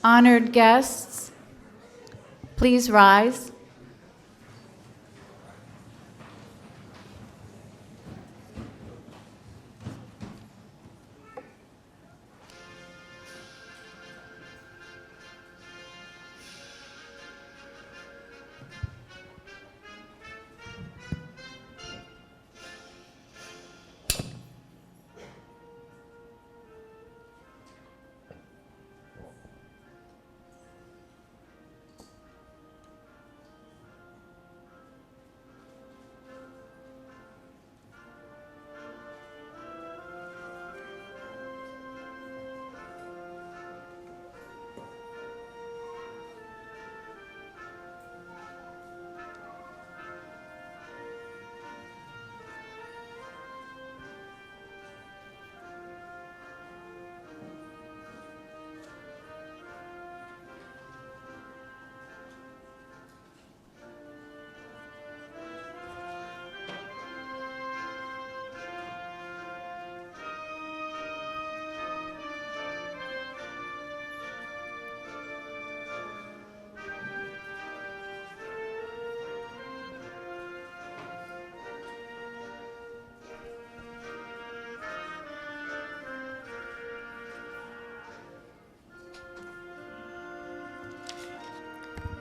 Honored guests, please rise.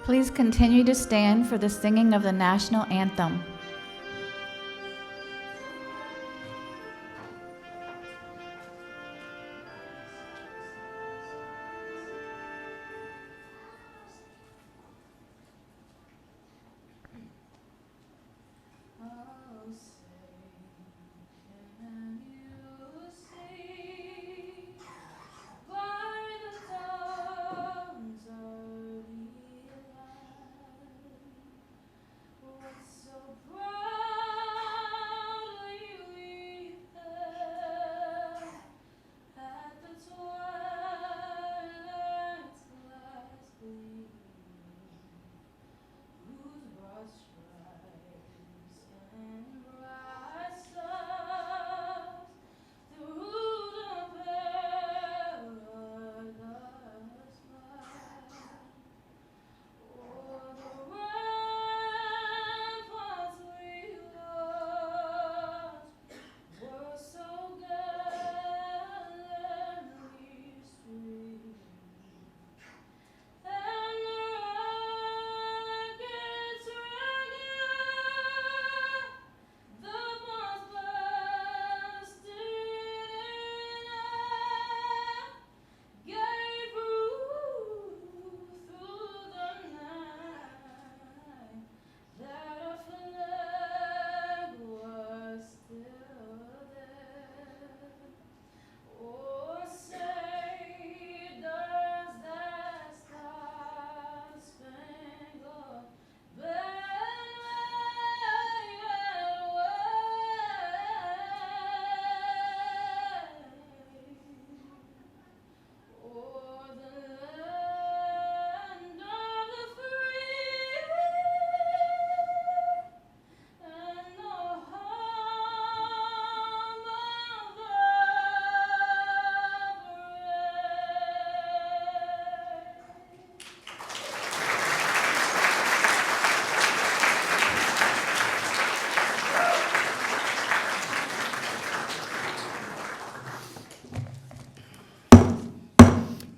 Please continue to stand for the singing of the national anthem.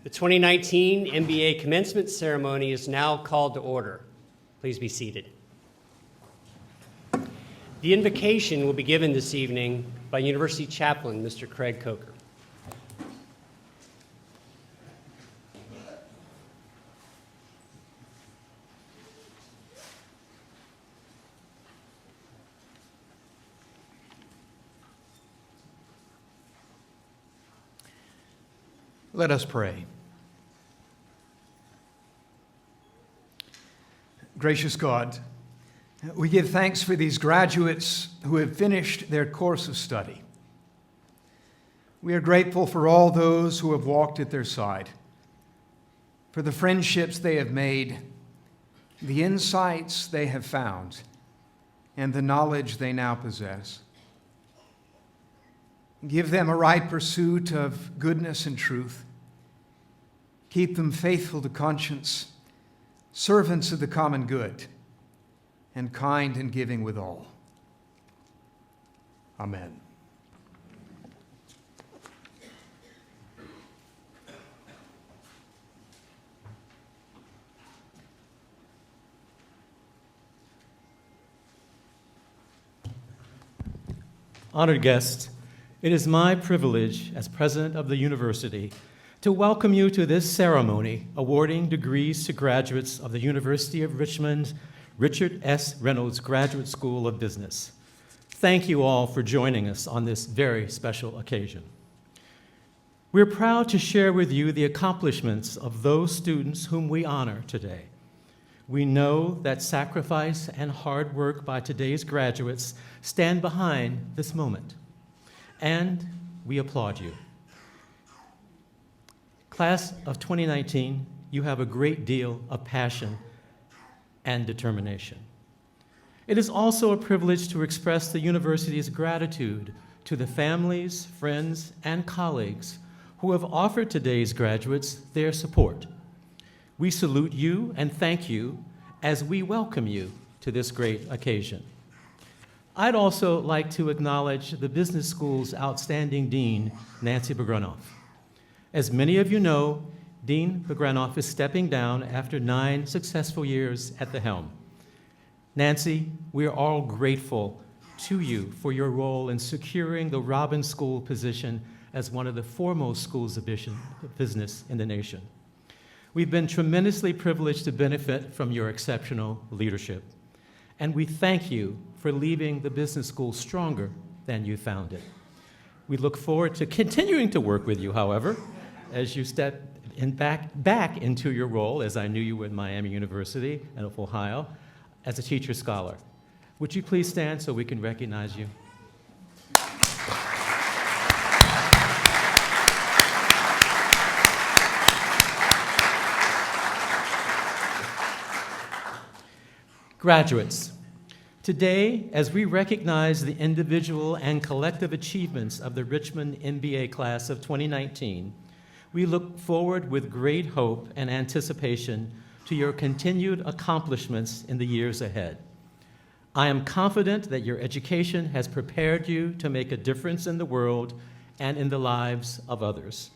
The 2019 MBA commencement ceremony is now called to order. Please be seated. The invocation will be given this evening by University Chaplain, Mr. Craig Coker. Let us pray. Gracious God, we give thanks for these graduates who have finished their course of study. We are grateful for all those who have walked at their side, for the friendships they have made, the insights they have found, and the knowledge they now possess. Give them a right pursuit of goodness and truth. Keep them faithful to conscience, servants of the common good, and kind and giving withal. Amen. Honored guests, it is my privilege as president of the university to welcome you to this ceremony awarding degrees to graduates of the University of Richmond's Richard S. Reynolds Graduate School of Business. Thank you all for joining us on this very special occasion. We're proud to share with you the accomplishments of those students whom we honor today. We know that sacrifice and hard work by today's graduates stand behind this moment, and we applaud you. Class of 2019, you have a great deal of passion and determination. It is also a privilege to express the university's gratitude to the families, friends, and colleagues who have offered today's graduates their support. We salute you and thank you as we welcome you to this great occasion. I'd also like to acknowledge the business school's outstanding dean, Nancy Begrenoff. As many of you know, Dean Begrenoff is stepping down after 9 successful years at the helm. Nancy, we are all grateful to you for your role in securing the Robbins School position as one of the foremost schools of business in the nation. We've been tremendously privileged to benefit from your exceptional leadership, and we thank you for leaving the business school stronger than you found it. We look forward to continuing to work with you, however, as you step back into your role, as I knew you would at Miami University and of Ohio, as a teacher scholar. Would you please stand so we can recognize you? Graduates, today, as we recognize the individual and collective achievements of the Richmond MBA class of 2019, we look forward with great hope and anticipation to your continued accomplishments in the years ahead. I am confident that your education has prepared you to make a difference in the world and in the lives of others.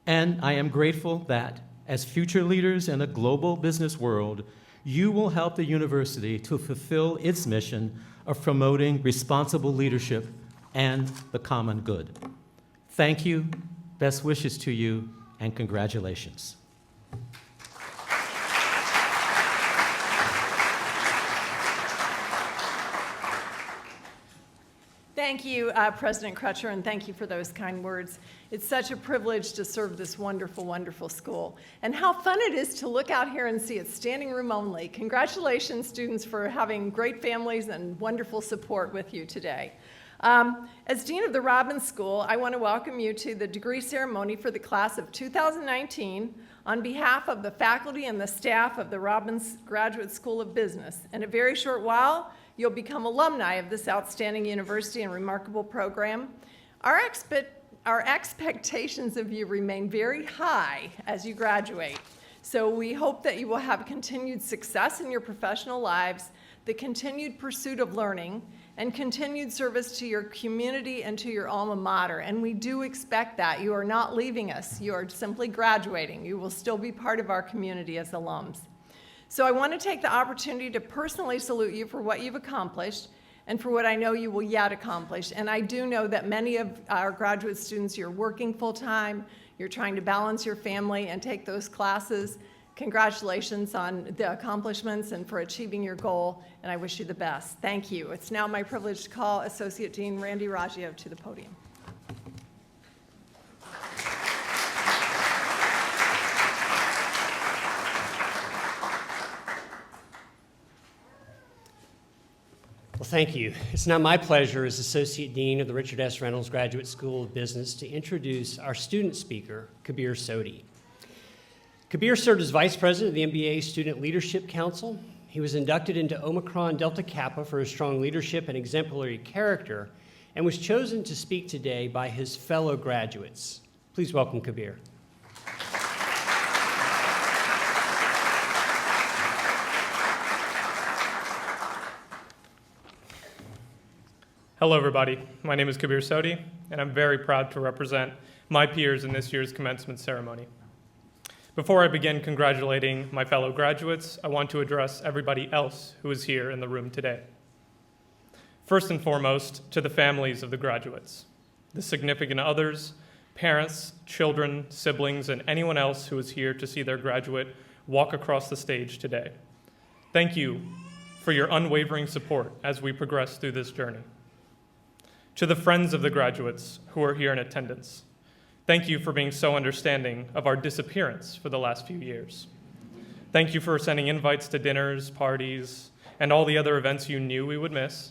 And I am grateful that, as future leaders in a global business world, you will help the university to fulfill its mission of promoting responsible leadership and the common good. Thank you, best wishes to you, and congratulations. Thank you, President Crutcher, and thank you for those kind words. It's such a privilege to serve this wonderful, wonderful school. And how fun it is to look out here and see it standing room only. Congratulations, students, for having great families and wonderful support with you today. As Dean of the Robbins School, I want to welcome you to the degree ceremony for the class of 2019 on behalf of the faculty and the staff of the Robbins Graduate School of Business. In a very short while, you'll become alumni of this outstanding university and remarkable program. Our expectations of you remain very high as you graduate. So we hope that you will have continued success in your professional lives, the continued pursuit of learning, and continued service to your community and to your alma mater. And we do expect that. You are not leaving us. You are simply graduating. You will still be part of our community as alums. So I want to take the opportunity to personally salute you for what you've accomplished and for what I know you will yet accomplish. And I do know that many of our graduate students, you're working full-time, you're trying to balance your family and take those classes. Congratulations on the accomplishments and for achieving your goal, and I wish you the best. Thank you. It's now my privilege to call Associate Dean Randy Raggio to the podium. Well, thank you. It's now my pleasure as Associate Dean of the Richard S. Reynolds Graduate School of Business to introduce our student speaker, Kabir Sodhi. Kabir served as Vice President of the MBA Student Leadership Council. He was inducted into Omicron Delta Kappa for his strong leadership and exemplary character and was chosen to speak today by his fellow graduates. Please welcome Kabir. Hello, everybody. My name is Kabir Sodhi, and I'm very proud to represent my peers in this year's commencement ceremony. Before I begin congratulating my fellow graduates, I want to address everybody else who is here in the room today. First and foremost, to the families of the graduates, the significant others, parents, children, siblings, and anyone else who is here to see their graduate walk across the stage today. Thank you for your unwavering support as we progress through this journey. To the friends of the graduates who are here in attendance, thank you for being so understanding of our disappearance for the last few years. Thank you for sending invites to dinners, parties, and all the other events you knew we would miss,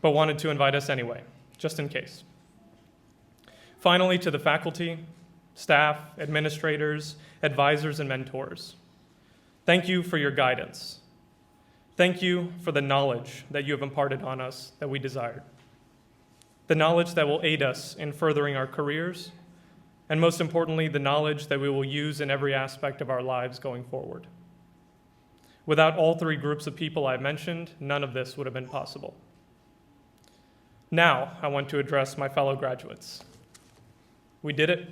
but wanted to invite us anyway, just in case. Finally, to the faculty, staff, administrators, advisors, and mentors, thank you for your guidance. Thank you for the knowledge that you have imparted on us that we desired. The knowledge that will aid us in furthering our careers, and most importantly, the knowledge that we will use in every aspect of our lives going forward. Without all three groups of people I mentioned, none of this would have been possible. Now, I want to address my fellow graduates. We did it.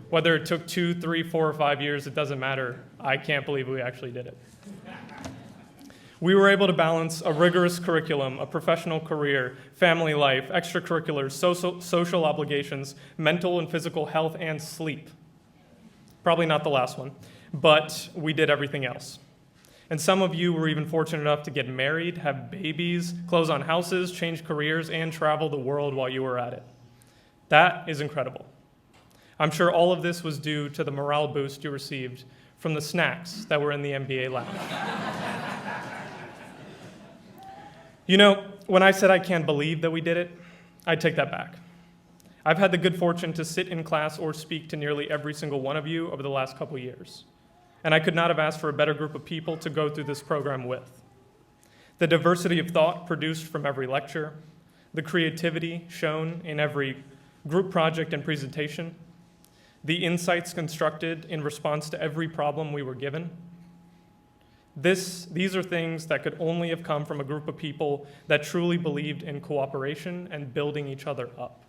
Whether it took 2, 3, 4, or 5 years, it doesn't matter. I can't believe we actually did it. We were able to balance a rigorous curriculum, a professional career, family life, extracurriculars, social obligations, mental and physical health, and sleep. Probably not the last one, but we did everything else. And some of you were even fortunate enough to get married, have babies, close on houses, change careers, and travel the world while you were at it. That is incredible. I'm sure all of this was due to the morale boost you received from the snacks that were in the MBA lounge. You know, when I said I can't believe that we did it, I take that back. I've had the good fortune to sit in class or speak to nearly every single one of you over the last couple years, and I could not have asked for a better group of people to go through this program with. The diversity of thought produced from every lecture, the creativity shown in every group project and presentation, the insights constructed in response to every problem we were given. These are things that could only have come from a group of people that truly believed in cooperation and building each other up.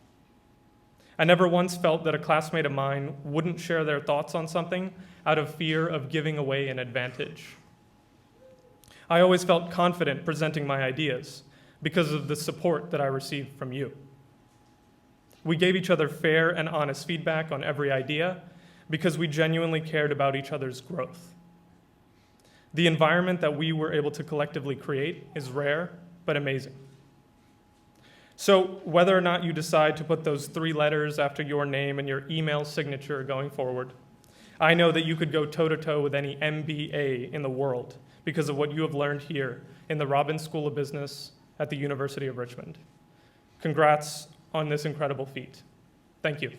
I never once felt that a classmate of mine wouldn't share their thoughts on something out of fear of giving away an advantage. I always felt confident presenting my ideas because of the support that I received from you. We gave each other fair and honest feedback on every idea because we genuinely cared about each other's growth. The environment that we were able to collectively create is rare, but amazing. So whether or not you decide to put those 3 letters after your name and your email signature going forward, I know that you could go toe-to-toe with any MBA in the world because of what you have learned here in the Robbins School of Business at the University of Richmond. Congrats on this incredible feat. Thank you.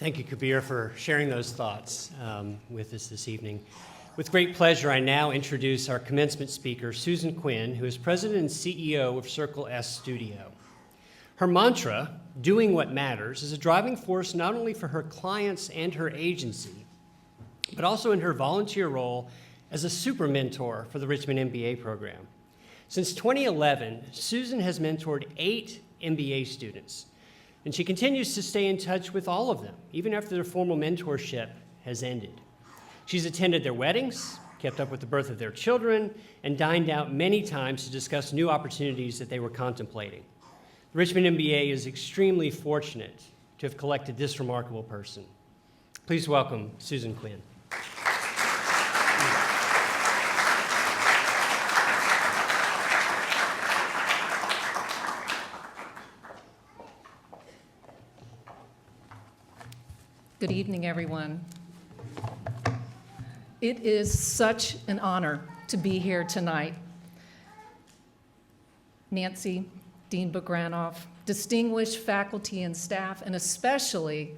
Thank you, Kabir, for sharing those thoughts with us this evening. With great pleasure, I now introduce our commencement speaker, Susan Quinn, who is president and CEO of Circle S Studio. Her mantra, doing what matters, is a driving force not only for her clients and her agency, but also in her volunteer role as a super mentor for the Richmond MBA program. Since 2011, Susan has mentored 8 MBA students, and she continues to stay in touch with all of them, even after their formal mentorship has ended. She's attended their weddings, kept up with the birth of their children, and dined out many times to discuss new opportunities that they were contemplating. The Richmond MBA is extremely fortunate to have collected this remarkable person. Please welcome Susan Quinn. Good evening, everyone. It is such an honor to be here tonight. Nancy, Dean Bogranoff, distinguished faculty and staff, and especially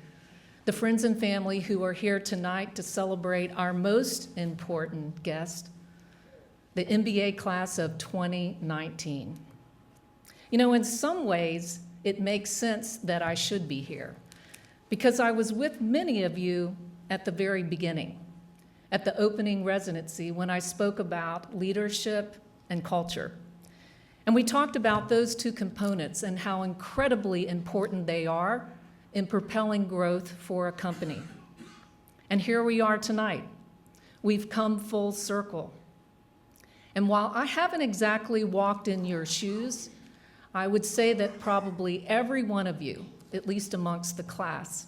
the friends and family who are here tonight to celebrate our most important guest, the MBA class of 2019. You know, in some ways, it makes sense that I should be here. because I was with many of you at the very beginning, at the opening residency when I spoke about leadership and culture. And we talked about those two components and how incredibly important they are in propelling growth for a company. And here we are tonight. We've come full circle. And while I haven't exactly walked in your shoes, I would say that probably every one of you, at least amongst the class,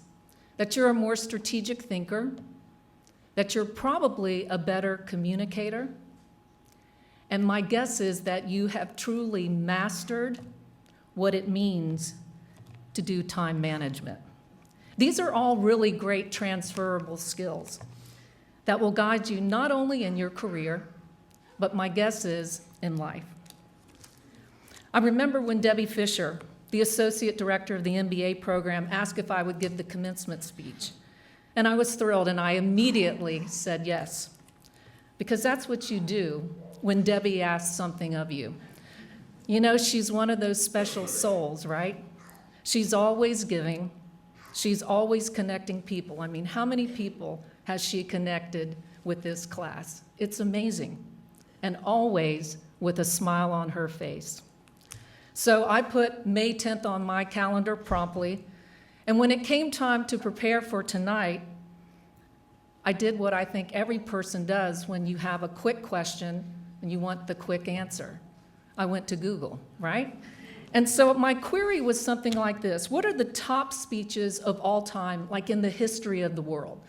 that you're a more strategic thinker, that you're probably a better communicator, and my guess is that you have truly mastered what it means to do time management. These are all really great transferable skills that will guide you not only in your career, but my guess is in life. I remember when Debbie Fisher, the associate director of the MBA program, asked if I would give the commencement speech. And I was thrilled, and I immediately said yes, because that's what you do when Debbie asks something of you. You know, she's one of those special souls, right? She's always giving. She's always connecting people. I mean, how many people has she connected with this class? It's amazing, and always with a smile on her face. So I put May 10th on my calendar promptly, and when it came time to prepare for tonight, I did what I think every person does when you have a quick question and you want the quick answer. I went to Google, right? And so my query was something like this: what are the top speeches of all time, like in the history of the world?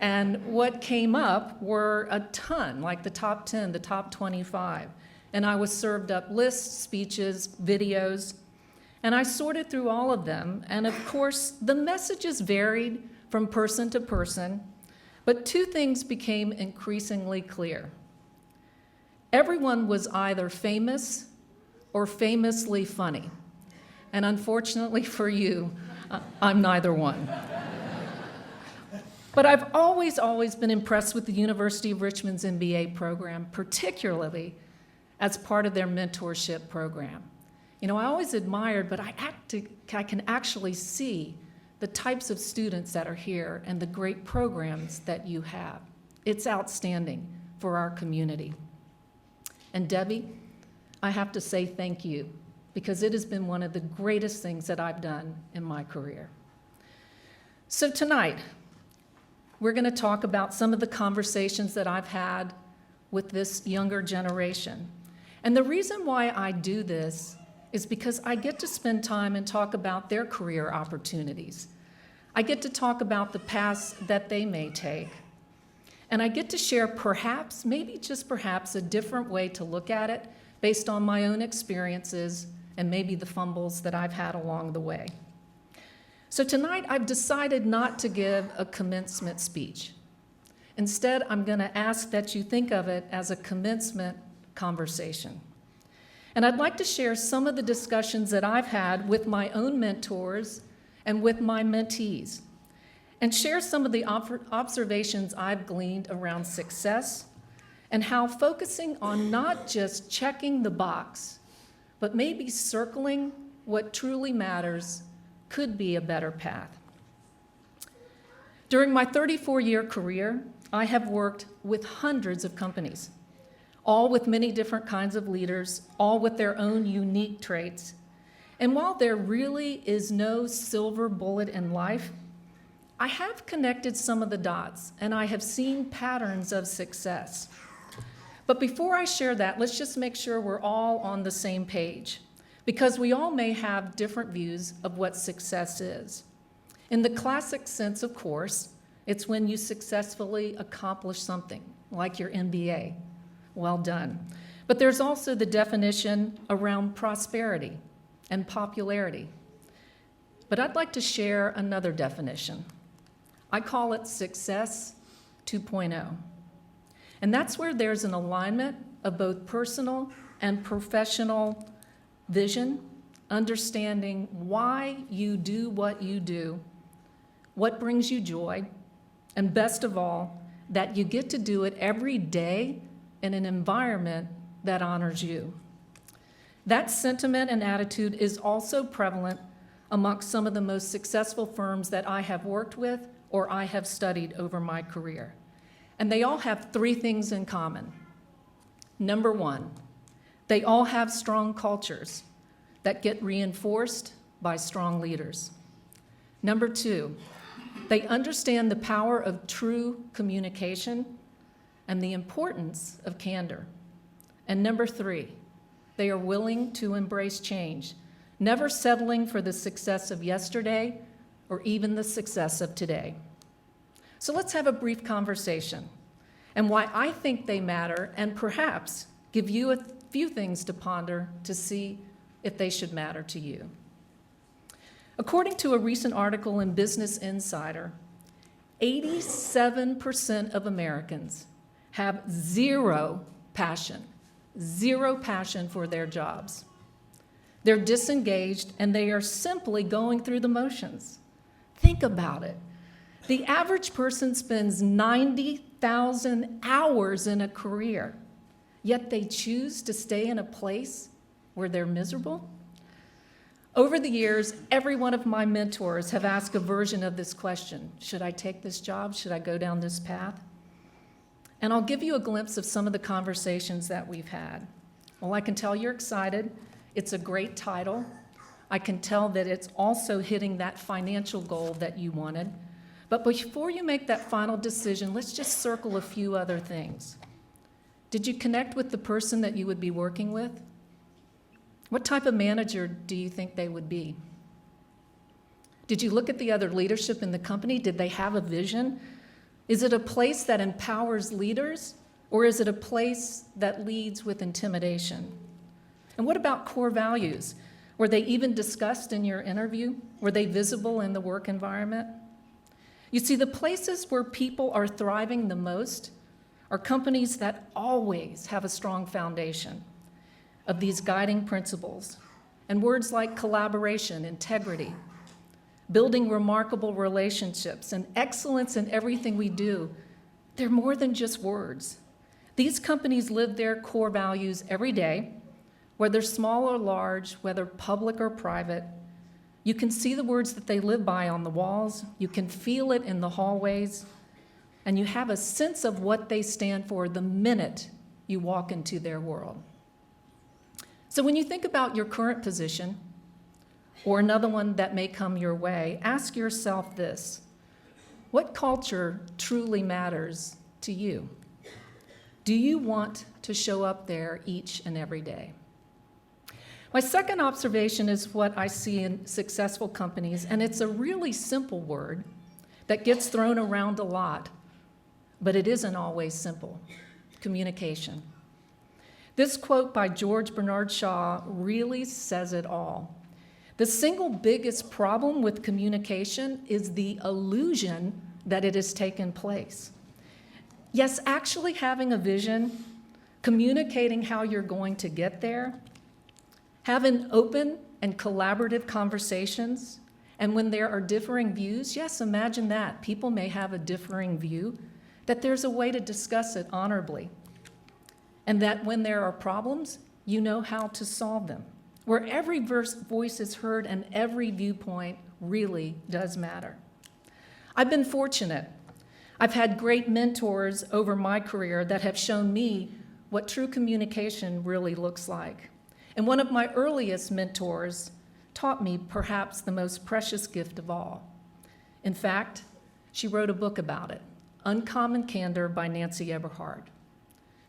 And what came up were a ton, like the top 10, the top 25. And I was served up lists, speeches, videos, and I sorted through all of them. And of course, the messages varied from person to person, but two things became increasingly clear. Everyone was either famous or famously funny. And unfortunately for you, I'm neither one. But I've always been impressed with the University of Richmond's MBA program, particularly as part of their mentorship program. You know, I always admired, but I can actually see the types of students that are here and the great programs that you have. It's outstanding for our community. And Debbie, I have to say thank you, because it has been one of the greatest things that I've done in my career. So tonight, we're going to talk about some of the conversations that I've had with this younger generation. And the reason why I do this is because I get to spend time and talk about their career opportunities. I get to talk about the paths that they may take. And I get to share perhaps, maybe just perhaps, a different way to look at it based on my own experiences and maybe the fumbles that I've had along the way. So tonight, I've decided not to give a commencement speech. Instead, I'm going to ask that you think of it as a commencement conversation. And I'd like to share some of the discussions that I've had with my own mentors and with my mentees, and share some of the observations I've gleaned around success and how focusing on not just checking the box, but maybe circling what truly matters could be a better path. During my 34-year career, I have worked with hundreds of companies, all with many different kinds of leaders, all with their own unique traits. And while there really is no silver bullet in life, I have connected some of the dots, and I have seen patterns of success. But before I share that, let's just make sure we're all on the same page, because we all may have different views of what success is. In the classic sense, of course, it's when you successfully accomplish something, like your MBA. Well done. But there's also the definition around prosperity and popularity. But I'd like to share another definition. I call it Success 2.0. And that's where there's an alignment of both personal and professional vision, understanding why you do what you do, what brings you joy, and best of all, that you get to do it every day in an environment that honors you. That sentiment and attitude is also prevalent amongst some of the most successful firms that I have worked with or I have studied over my career. And they all have three things in common. Number one, they all have strong cultures that get reinforced by strong leaders. Number two, they understand the power of true communication and the importance of candor. And number three, they are willing to embrace change, never settling for the success of yesterday or even the success of today. So let's have a brief conversation and why I think they matter, and perhaps give you a few things to ponder to see if they should matter to you. According to a recent article in Business Insider, 87% of Americans have zero passion for their jobs. They're disengaged and they are simply going through the motions. Think about it. The average person spends 90,000 hours in a career, yet they choose to stay in a place where they're miserable? Over the years, every one of my mentors have asked a version of this question. Should I take this job? Should I go down this path? And I'll give you a glimpse of some of the conversations that we've had. Well, I can tell you're excited. It's a great title. I can tell that it's also hitting that financial goal that you wanted. But before you make that final decision, let's just circle a few other things. Did you connect with the person that you would be working with? What type of manager do you think they would be? Did you look at the other leadership in the company? Did they have a vision? Is it a place that empowers leaders, or is it a place that leads with intimidation? And what about core values? Were they even discussed in your interview? Were they visible in the work environment? You see, the places where people are thriving the most are companies that always have a strong foundation of these guiding principles, and words like collaboration, integrity, building remarkable relationships, and excellence in everything we do. They're more than just words. These companies live their core values every day, whether small or large, whether public or private. You can see the words that they live by on the walls, you can feel it in the hallways, and you have a sense of what they stand for the minute you walk into their world. So when you think about your current position, or another one that may come your way, ask yourself this: what culture truly matters to you? Do you want to show up there each and every day? My second observation is what I see in successful companies, and it's a really simple word that gets thrown around a lot, but it isn't always simple: communication. This quote by George Bernard Shaw really says it all. The single biggest problem with communication is the illusion that it has taken place. Yes, actually having a vision, communicating how you're going to get there, having open and collaborative conversations, and when there are differing views, yes, imagine that. People may have a differing view, that there's a way to discuss it honorably, and that when there are problems, you know how to solve them, where every voice is heard and every viewpoint really does matter. I've been fortunate. I've had great mentors over my career that have shown me what true communication really looks like. And one of my earliest mentors taught me perhaps the most precious gift of all. In fact, she wrote a book about it, Uncommon Candor by Nancy Eberhard.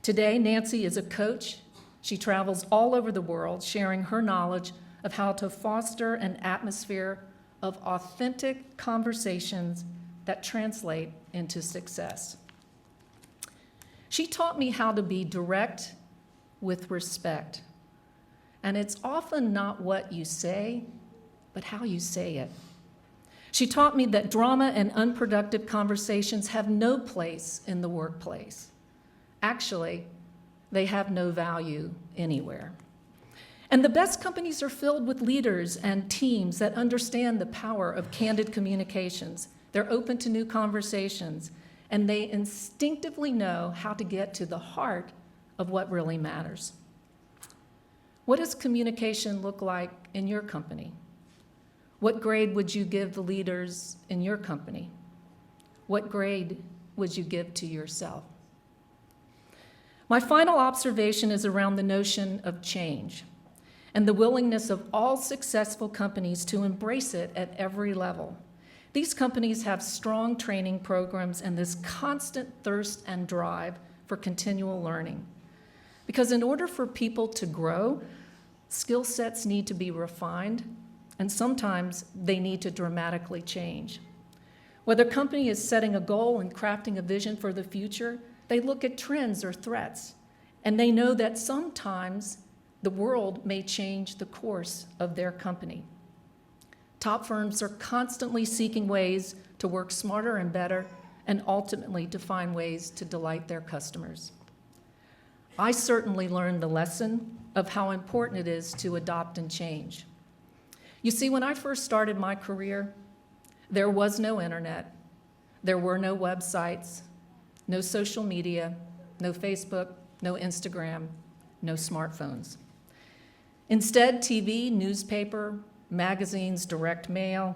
Today, Nancy is a coach. She travels all over the world sharing her knowledge of how to foster an atmosphere of authentic conversations that translate into success. She taught me how to be direct with respect. And it's often not what you say, but how you say it. She taught me that drama and unproductive conversations have no place in the workplace. Actually, they have no value anywhere. And the best companies are filled with leaders and teams that understand the power of candid communications. They're open to new conversations, and they instinctively know how to get to the heart of what really matters. What does communication look like in your company? What grade would you give the leaders in your company? What grade would you give to yourself? My final observation is around the notion of change and the willingness of all successful companies to embrace it at every level. These companies have strong training programs and this constant thirst and drive for continual learning. Because in order for people to grow, skill sets need to be refined, and sometimes they need to dramatically change. Whether a company is setting a goal and crafting a vision for the future, they look at trends or threats, and they know that sometimes the world may change the course of their company. Top firms are constantly seeking ways to work smarter and better, and ultimately to find ways to delight their customers. I certainly learned the lesson of how important it is to adopt and change. You see, when I first started my career, there was no internet, there were no websites, no social media, no Facebook, no Instagram, no smartphones. Instead, TV, newspaper, magazines, direct mail,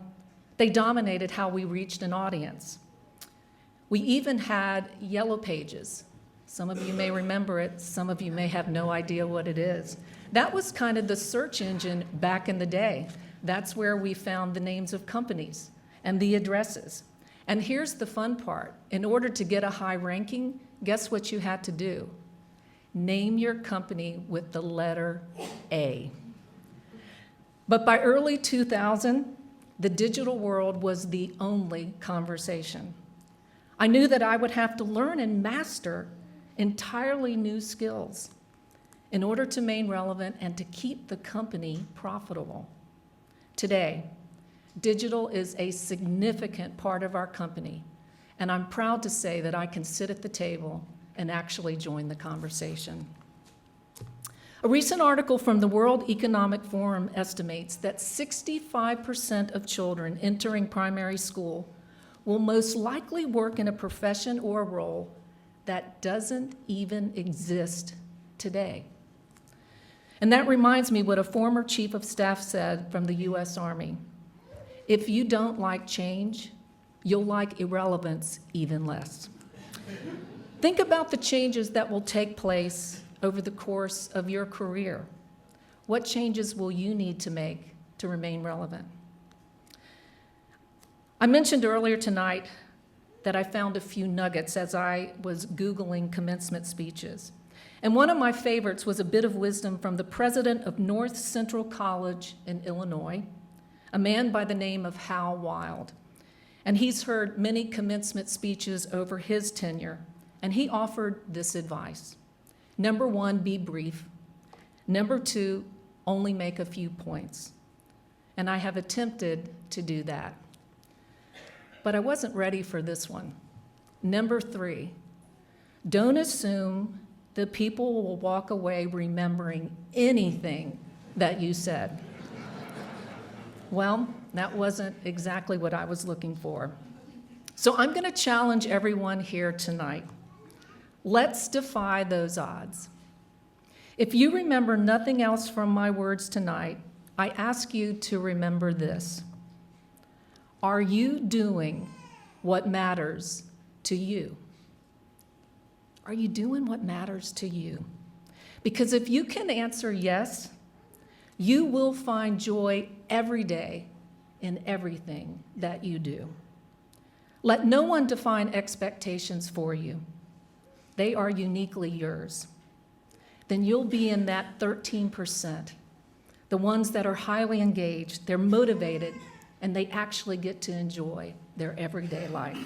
they dominated how we reached an audience. We even had yellow pages. Some of you may remember it, some of you may have no idea what it is. That was kind of the search engine back in the day. That's where we found the names of companies and the addresses. And here's the fun part. In order to get a high ranking, guess what you had to do? Name your company with the letter A. But by early 2000, the digital world was the only conversation. I knew that I would have to learn and master entirely new skills in order to remain relevant and to keep the company profitable. Today, digital is a significant part of our company, and I'm proud to say that I can sit at the table and actually join the conversation. A recent article from the World Economic Forum estimates that 65% of children entering primary school will most likely work in a profession or a role that doesn't even exist today. And that reminds me what a former chief of staff said from the US Army. If you don't like change, you'll like irrelevance even less. Think about the changes that will take place over the course of your career. What changes will you need to make to remain relevant? I mentioned earlier tonight that I found a few nuggets as I was Googling commencement speeches. And one of my favorites was a bit of wisdom from the president of North Central College in Illinois, a man by the name of Hal Wild. And he's heard many commencement speeches over his tenure, and he offered this advice. Number one, be brief. Number two, only make a few points. And I have attempted to do that. But I wasn't ready for this one. Number three, don't assume that people will walk away remembering anything that you said. Well, that wasn't exactly what I was looking for. So I'm going to challenge everyone here tonight. Let's defy those odds. If you remember nothing else from my words tonight, I ask you to remember this. Are you doing what matters to you? Are you doing what matters to you? Because if you can answer yes, you will find joy every day in everything that you do. Let no one define expectations for you. They are uniquely yours. Then you'll be in that 13%, the ones that are highly engaged, they're motivated, and they actually get to enjoy their everyday life.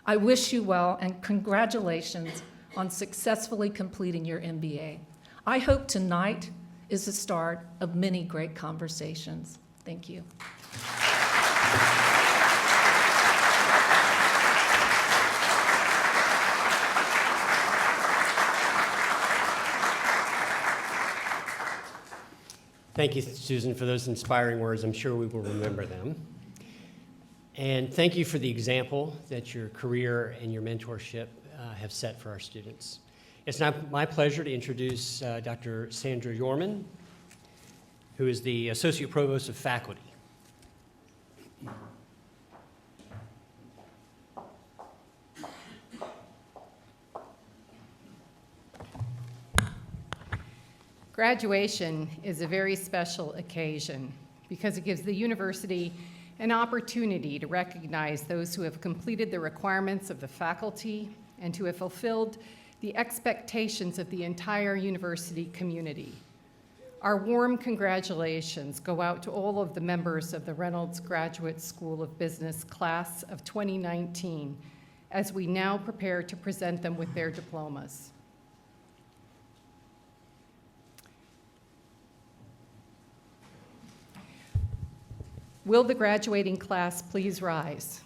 I wish you well, and congratulations on successfully completing your MBA. I hope tonight is the start of many great conversations. Thank you. Thank you, Susan, for those inspiring words. I'm sure we will remember them. And thank you for the example that your career and your mentorship have set for our students. It's now my pleasure to introduce Dr. Sandra Yorman, who is the Associate Provost of Faculty. Graduation is a very special occasion because it gives the university an opportunity to recognize those who have completed the requirements of the faculty and who have fulfilled the expectations of the entire university community. Our warm congratulations go out to all of the members of the Reynolds Graduate School of Business class of 2019 as we now prepare to present them with their diplomas. Will the graduating class please rise?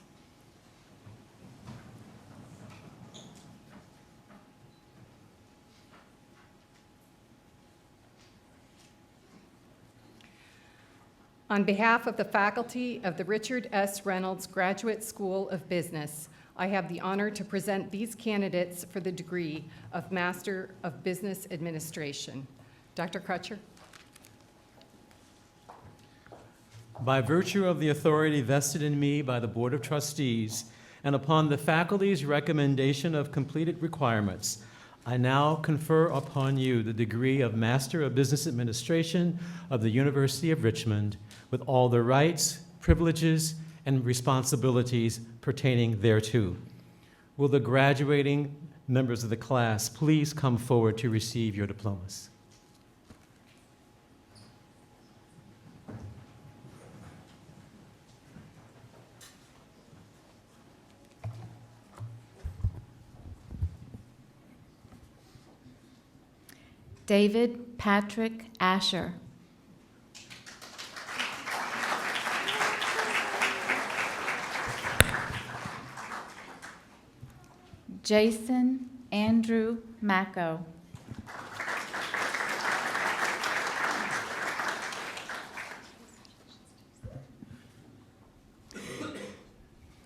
On behalf of the faculty of the Richard S. Reynolds Graduate School of Business, I have the honor to present these candidates for the degree of Master of Business Administration. Dr. Crutcher. By virtue of the authority vested in me by the Board of Trustees and upon the faculty's recommendation of completed requirements, I now confer upon you the degree of Master of Business Administration of the University of Richmond with all the rights, privileges, and responsibilities pertaining thereto. Will the graduating members of the class please come forward to receive your diplomas? David Patrick Asher. Jason Andrew Macco.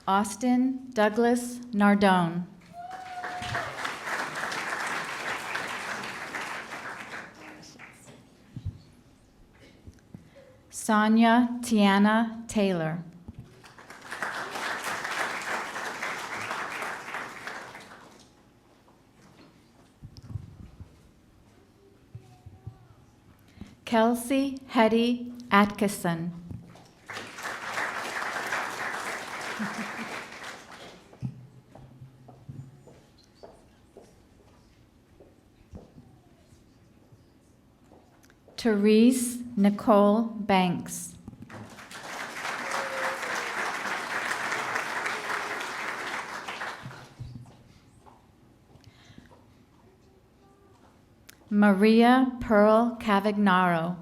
Austin Douglas Nardone. Sonia Tiana Taylor. Kelsey Hetty Atkinson. Therese Nicole Banks. Maria Pearl Cavagnaro.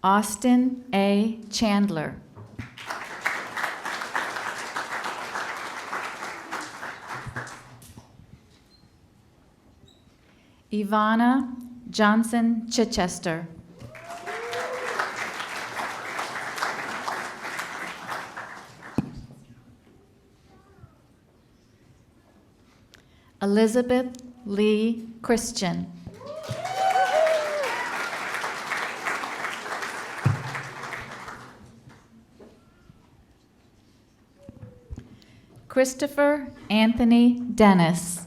Austin A. Chandler. Ivana Johnson Chichester. Elizabeth Lee Christian. Christopher Anthony Dennis.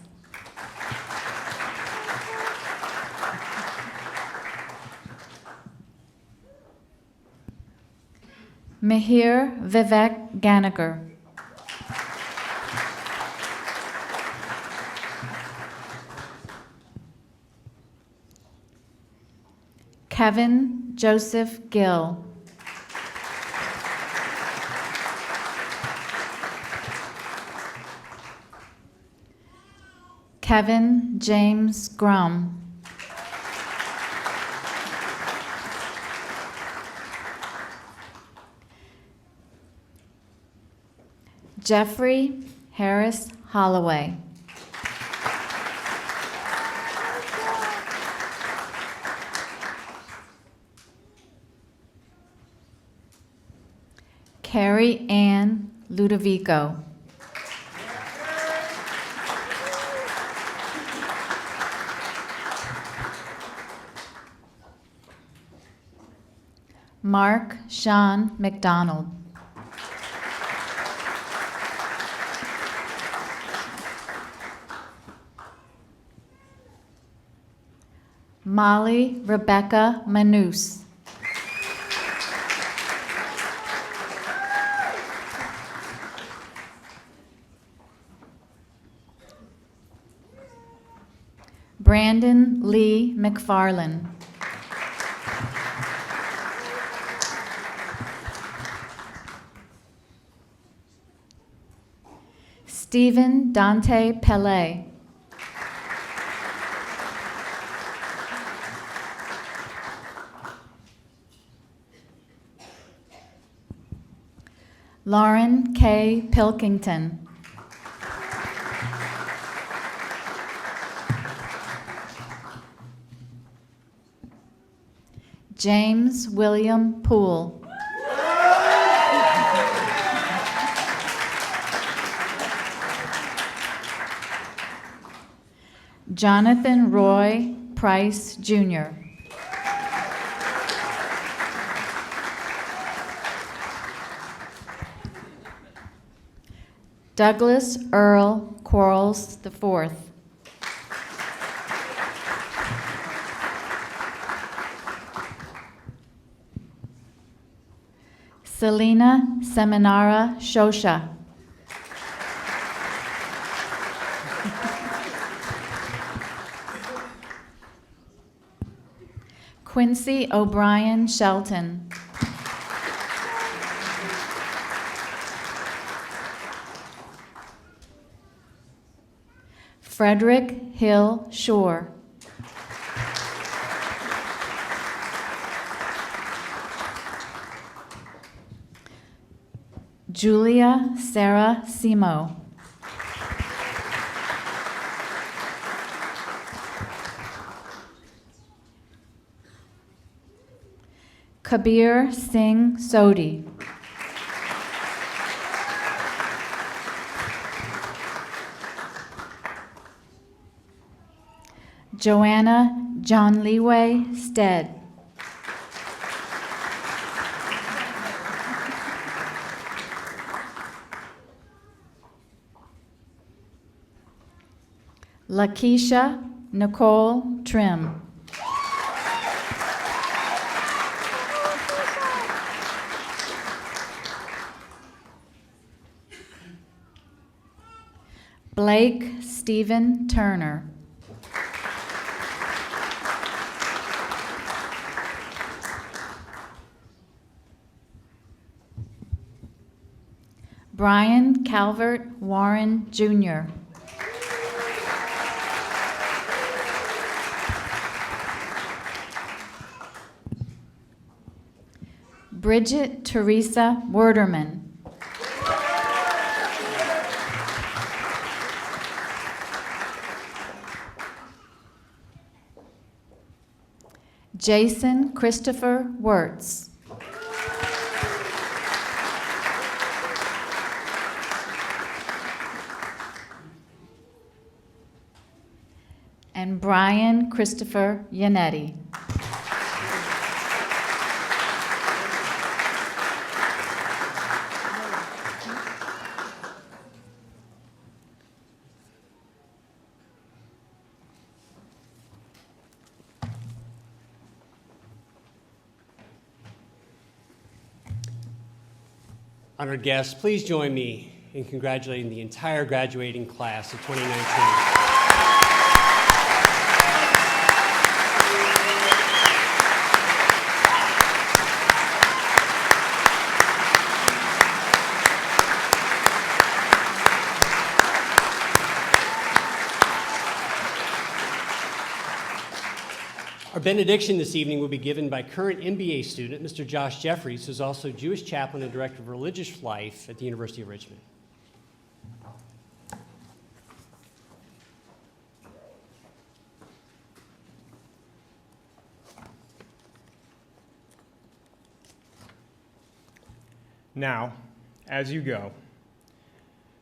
Mihir Vivek Ganagar. Kevin Joseph Gill. Kevin James Grum. Jeffrey Harris Holloway. Carrie Ann Ludovico. Mark Sean McDonald. Molly Rebecca Manus. Brandon Lee McFarland. Stephen Dante Pele. Lauren K. Pilkington. James William Poole. Jonathan Roy Price, Jr. Douglas Earl Quarles IV. Selena Seminara Shosha. Quincy O'Brien Shelton. Frederick Hill Shore. Julia Sarah Simo. Kabir Singh Sodhi. Joanna John Leeway Stead. Lakeisha Nicole Trim. Blake Stephen Turner. Brian Calvert Warren, Jr. Bridget Teresa Werderman. Jason Christopher Wirtz. And Brian Christopher Yannetti. Honored guests, please join me in congratulating the entire graduating class of 2019. Our benediction this evening will be given by current MBA student, Mr. Josh Jeffries, who's also Jewish chaplain and director of religious life at the University of Richmond. Now, as you go,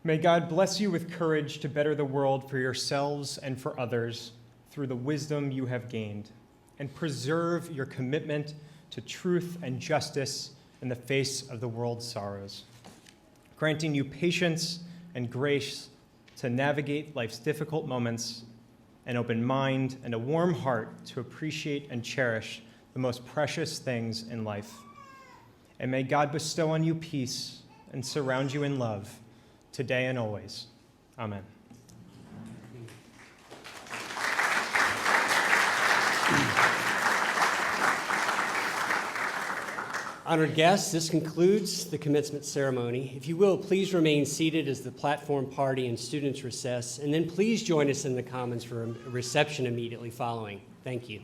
may God bless you with courage to better the world for yourselves and for others through the wisdom you have gained, and preserve your commitment to truth and justice in the face of the world's sorrows, granting you patience and grace to navigate life's difficult moments an open mind, and a warm heart to appreciate and cherish the most precious things in life. And may God bestow on you peace and surround you in love, today and always. Amen. Honored guests, this concludes the commencement ceremony. If you will, please remain seated as the platform party and students recess, and then please join us in the Commons for a reception immediately following. Thank you.